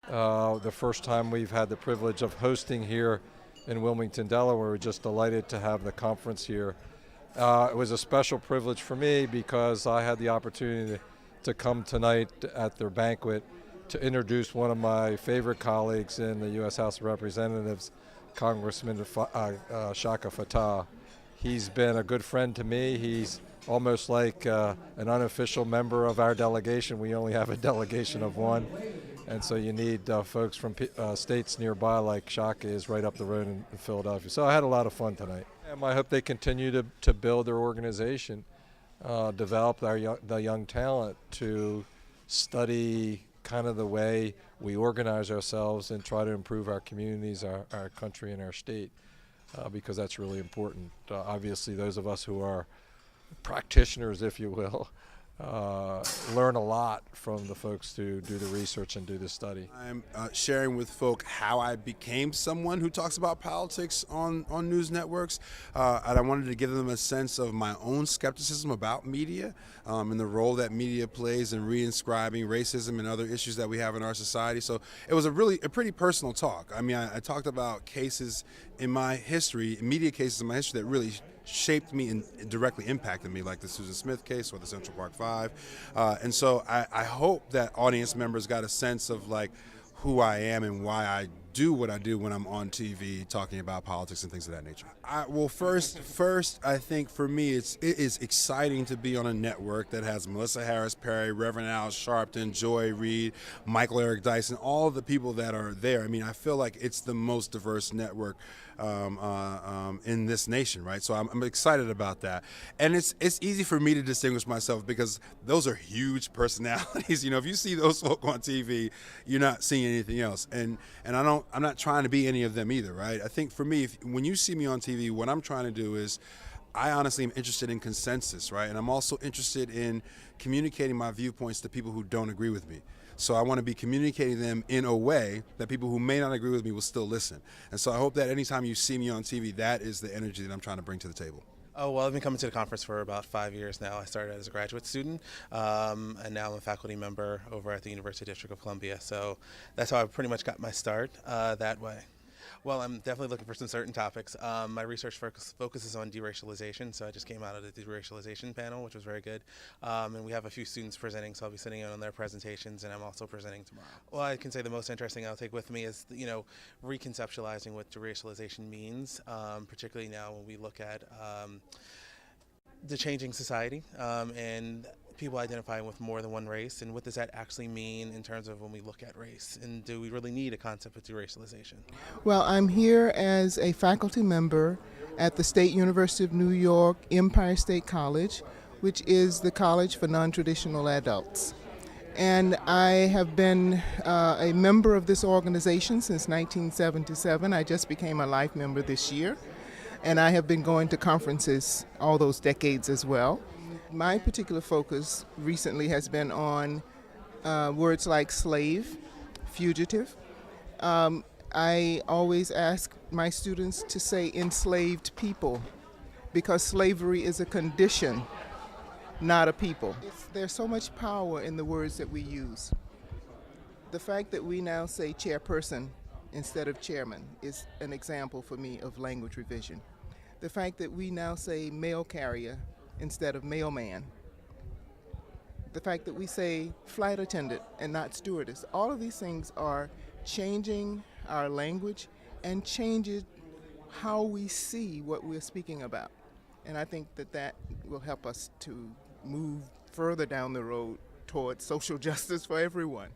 The first time we've had the privilege of hosting here in Wilmington, Delaware. We're just delighted to have the conference here. It was a special privilege for me because I had the opportunity to come tonight at their banquet to introduce one of my favorite colleagues in the U.S. House of Representatives, Congressman Shaka Fattah. He's been a good friend to me. He's almost like an unofficial member of our delegation. We only have a delegation of one. And so you need folks from states nearby like Shaka is right up the road in Philadelphia. So I had a lot of fun tonight. And I hope they continue to build their organization, develop the young talent to study kind of the way we organize ourselves and try to improve our communities, our country, and our state, because that's really important. Obviously, those of us who are practitioners, if you will, learn a lot from the folks who do the research and do the study. I'm sharing with folk how I became someone who talks about politics on news networks, and I wanted to give them a sense of my own skepticism about media and the role that media plays in reinscribing racism and other issues that we have in our society. So it was a pretty personal talk. I mean, I talked about cases in my history, media cases in my history that really shaped me and directly impacted me, like the Susan Smith case or the Central Park Five. And so I hope that audience members got a sense of like who I am and why I do what I do when I'm on TV talking about politics and things of that nature. Well, first, I think for me it is exciting to be on a network that has Melissa Harris Perry, Reverend Al Sharpton, Joy Reid, Michael Eric Dyson, all of the people that are there. I mean, I feel like it's the most diverse network in this nation, right? So I'm excited about that, and it's easy for me to distinguish myself because those are huge personalities. You know, if you see those folk on TV, you're not seeing anything else, and I'm not trying to be any of them either, right? I think for me, when you see me on TV, what I'm trying to do is, I honestly am interested in consensus, right? And I'm also interested in communicating my viewpoints to people who don't agree with me. So I want to be communicating them in a way that people who may not agree with me will still listen. And so I hope that anytime you see me on TV, that is the energy that I'm trying to bring to the table. Oh, well, I've been coming to the conference for about 5 years now. I started as a graduate student, and now I'm a faculty member over at the University District of Columbia. So that's how I pretty much got my start that way. Well, I'm definitely looking for some certain topics. My research focuses on deracialization, so I just came out of the deracialization panel, which was very good. And we have a few students presenting, so I'll be sitting in on their presentations, and I'm also presenting tomorrow. Well, I can say the most interesting I'll take with me is, reconceptualizing what deracialization means, particularly now when we look at the changing society and people identifying with more than one race, and what does that actually mean in terms of when we look at race, and do we really need a concept of deracialization? Well, I'm here as a faculty member at the State University of New York Empire State College, which is the college for non-traditional adults. And I have been a member of this organization since 1977. I just became a life member this year, and I have been going to conferences all those decades as well. My particular focus recently has been on words like slave, fugitive. I always ask my students to say enslaved people, because slavery is a condition, not a people. There's so much power in the words that we use. The fact that we now say chairperson instead of chairman is an example for me of language revision. The fact that we now say mail carrier instead of mailman. The fact that we say flight attendant and not stewardess. All of these things are changing our language and changing how we see what we're speaking about. And I think that will help us to move further down the road towards social justice for everyone.